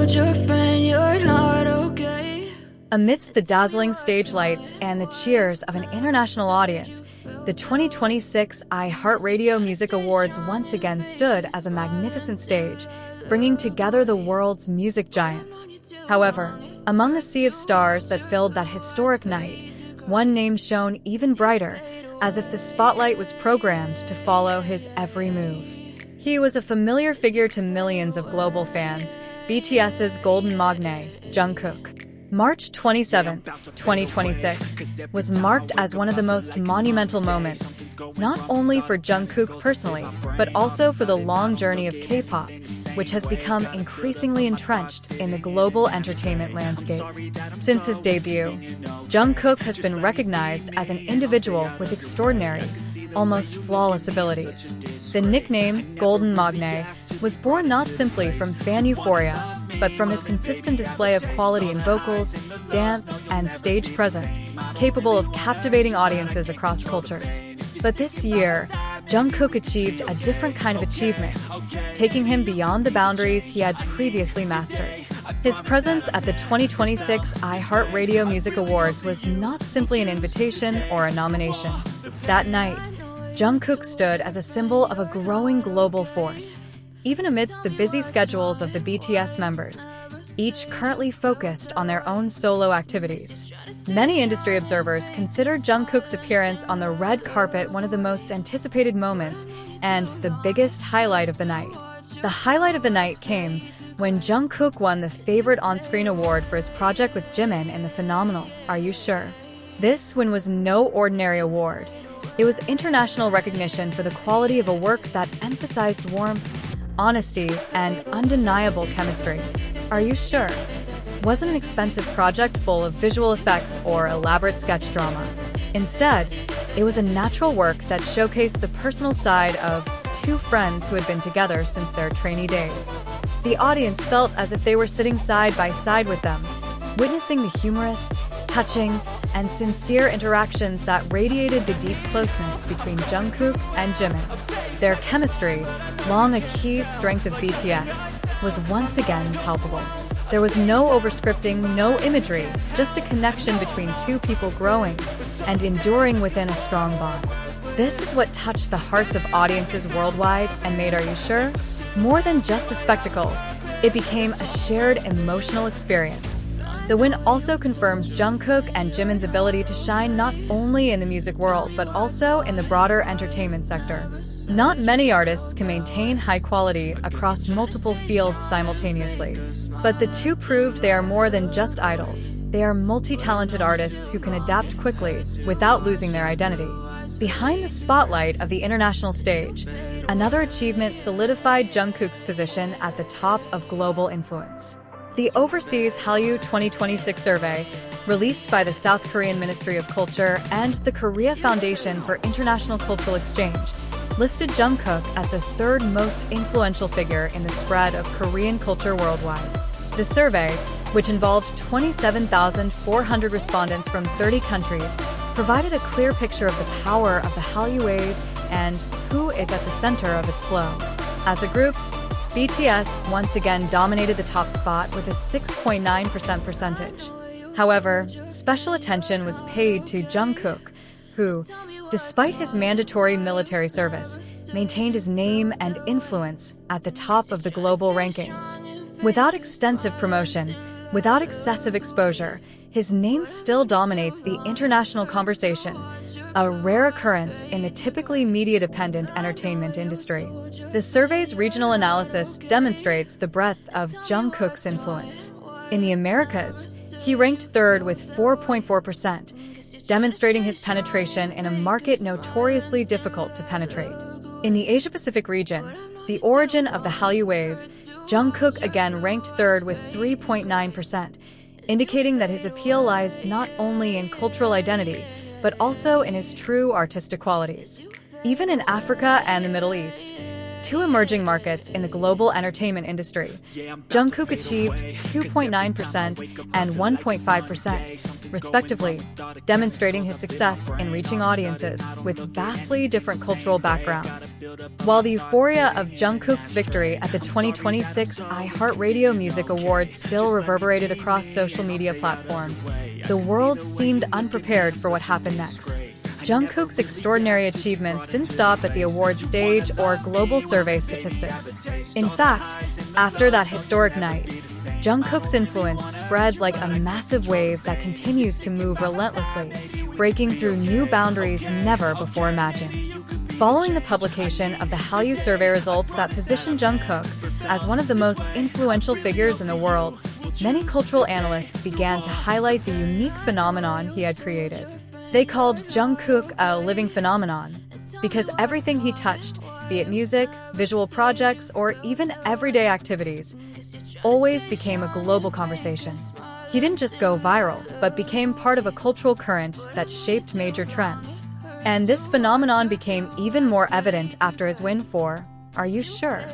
told your friend you're not okay. Amidst the dazzling stage lights and the cheers of an international audience, the 2026 iHeart Music Awards once again stood as a magnificent stage, bringing together the world's music giants. However, among the sea of stars that filled that historic night, one name shone even brighter, as if the spotlight was programmed to follow his every move. He was a familiar figure to millions of global fans, BTS's golden Maknae, Jungkook. March 27, 2026, was marked as one of the most monumental moments, not only for Jungkook personally, but also for the long journey of K-pop, which has become increasingly entrenched in the global entertainment landscape. Since his debut, Jungkook has been recognized as an individual with extraordinary, almost flawless abilities. The nickname Golden Maknae was born not simply from fan euphoria, but from his consistent display of quality in vocals, dance, and stage presence, capable of captivating audiences across cultures. But this year, Jungkook achieved a different kind of achievement, taking him beyond the boundaries he had previously mastered. His presence at the 2026 iHeart Music Awards was not simply an invitation or a nomination. That night, Jungkook stood as a symbol of a growing global force, even amidst the busy schedules of the BTS members, each currently focused on their own solo activities. Many industry observers consider Jungkook's appearance on the red carpet one of the most anticipated moments and the biggest highlight of the night. The highlight of the night came when Jungkook won the Favorite On-Screen Award for his project with Jimin in the phenomenal Are You Sure? This win was no ordinary award. It was international recognition for the quality of a work that emphasized warmth, honesty, and undeniable chemistry. Are You Sure? Wasn't an expensive project full of visual effects or elaborate sketch drama. Instead, it was a natural work that showcased the personal side of two friends who had been together since their trainee days. The audience felt as if they were sitting side by side with them, witnessing the humorous, touching, and sincere interactions that radiated the deep closeness between Jungkook and Jimin. Their chemistry, long a key strength of BTS, was once again palpable. There was no overscripting, no imagery, just a connection between two people growing and enduring within a strong bond. This is what touched the hearts of audiences worldwide and made Are You Sure? More than just a spectacle, it became a shared emotional experience. The win also confirmed Jungkook and Jimin's ability to shine not only in the music world, but also in the broader entertainment sector. Not many artists can maintain high quality across multiple fields simultaneously. But the two proved they are more than just idols. They are multi-talented artists who can adapt quickly without losing their identity. Behind the spotlight of the international stage, another achievement solidified Jungkook's position at the top of global influence. The Overseas Hallyu 2026 survey, released by the South Korean Ministry of Culture and the Korea Foundation for International Cultural Exchange, listed Jungkook as the third most influential figure in the spread of Korean culture worldwide. The survey, which involved 27,400 respondents from 30 countries, provided a clear picture of the power of the Hallyu wave and who is at the center of its flow. As a group, BTS once again dominated the top spot with a 6.9% percentage. However, special attention was paid to Jungkook, who, despite his mandatory military service, maintained his name and influence at the top of the global rankings. Without extensive promotion, without excessive exposure, his name still dominates the international conversation, a rare occurrence in the typically media-dependent entertainment industry. The survey's regional analysis demonstrates the breadth of Jungkook's influence. In the Americas, he ranked third with 4.4%, demonstrating his penetration in a market notoriously difficult to penetrate. In the Asia-Pacific region, the origin of the Hallyu wave, Jungkook again ranked third with 3.9%, indicating that his appeal lies not only in cultural identity, but also in his true artistic qualities. Even in Africa and the Middle East, two emerging markets in the global entertainment industry. Jungkook achieved 2.9% and 1.5%, respectively, demonstrating his success in reaching audiences with vastly different cultural backgrounds. While the euphoria of Jungkook's victory at the 2026 iHeart Radio Music Awards still reverberated across social media platforms, the world seemed unprepared for what happened next. Jungkook's extraordinary achievements didn't stop at the award stage or global survey statistics. In fact, after that historic night, Jungkook's influence spread like a massive wave that continues to move relentlessly, breaking through new boundaries never before imagined. Following the publication of the Hallyu Survey results that position Jungkook as one of the most influential figures in the world, many cultural analysts began to highlight the unique phenomenon he had created. They called Jungkook a living phenomenon because everything he touched, be it music, visual projects, or even everyday activities, always became a global conversation. He didn't just go viral, but became part of a cultural current that shaped major trends. And this phenomenon became even more evident after his win for Are You Sure?,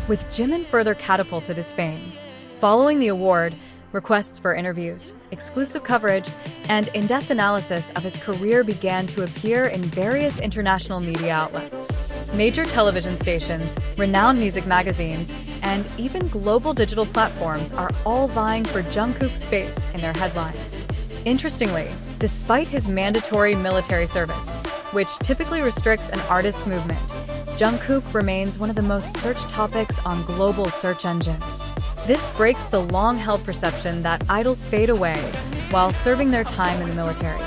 with Jimin further catapulted his fame. Following the award, requests for interviews, exclusive coverage, and in-depth analysis of his career began to appear in various international media outlets. Major television stations, renowned music magazines, and even global digital platforms are all vying for Jungkook's face in their headlines. Interestingly, despite his mandatory military service, which typically restricts an artist's movement, Jungkook remains one of the most searched topics on global search engines. This breaks the long-held perception that idols fade away while serving their time in the military.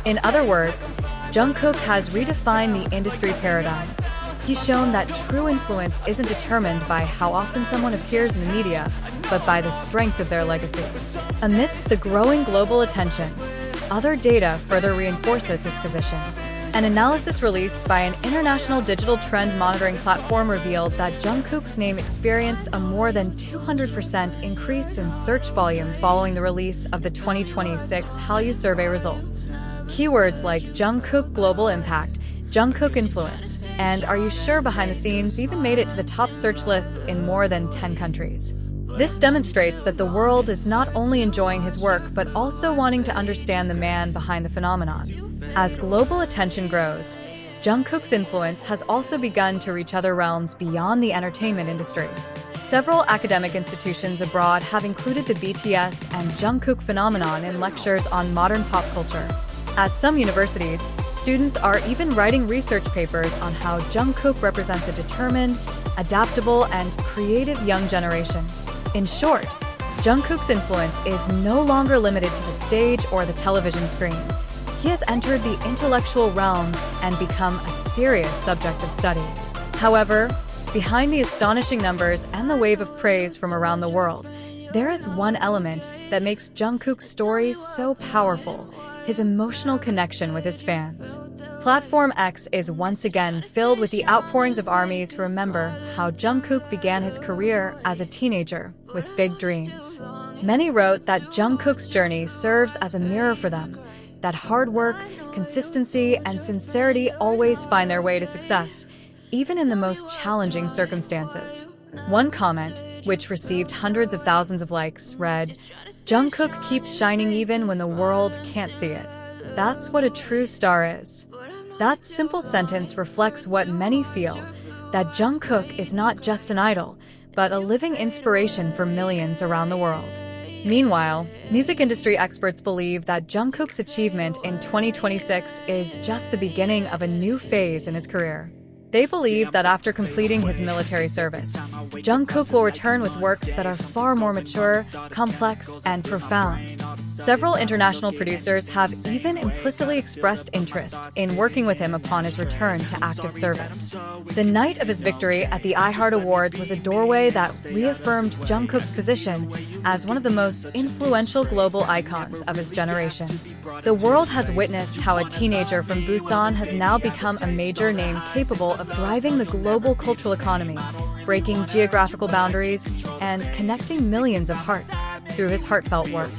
In other words, Jungkook has redefined the industry paradigm. He's shown that true influence isn't determined by how often someone appears in the media, but by the strength of their legacy. Amidst the growing global attention, other data further reinforces his position. An analysis released by an international digital trend monitoring platform revealed that Jungkook's name experienced a more than 200% increase in search volume following the release of the 2026 Hallyu Survey results. Keywords like Jungkook global impact, Jungkook influence, and Are You Sure behind the scenes even made it to the top search lists in more than 10 countries. This demonstrates that the world is not only enjoying his work but also wanting to understand the man behind the phenomenon. As global attention grows, Jungkook's influence has also begun to reach other realms beyond the entertainment industry. Several academic institutions abroad have included the BTS and Jungkook phenomenon in lectures on modern pop culture. At some universities, students are even writing research papers on how Jungkook represents a determined, adaptable, and creative young generation. In short, Jungkook's influence is no longer limited to the stage or the television screen. He has entered the intellectual realm and become a serious subject of study. However, behind the astonishing numbers and the wave of praise from around the world, there is one element that makes Jungkook's story so powerful: his emotional connection with his fans. Platform X is once again filled with the outpourings of armies who remember how Jungkook began his career as a teenager with big dreams. Many wrote that Jungkook's journey serves as a mirror for them, that hard work, consistency, and sincerity always find their way to success, even in the most challenging circumstances. One comment, which received hundreds of thousands of likes, read, "Jungkook keeps shining even when the world can't see it. That's what a true star is." That simple sentence reflects what many feel, that Jungkook is not just an idol, but a living inspiration for millions around the world. Meanwhile, music industry experts believe that Jungkook's achievement in 2026 is just the beginning of a new phase in his career. They believe that after completing his military service, Jungkook will return with works that are far more mature, complex, and profound. Several international producers have even implicitly expressed interest in working with him upon his return to active service. The night of his victory at the iHeart Awards was a doorway that reaffirmed Jungkook's position as one of the most influential global icons of his generation. The world has witnessed how a teenager from Busan has now become a major name capable of driving the global cultural economy, breaking geographical boundaries, and connecting millions of hearts through his heartfelt work.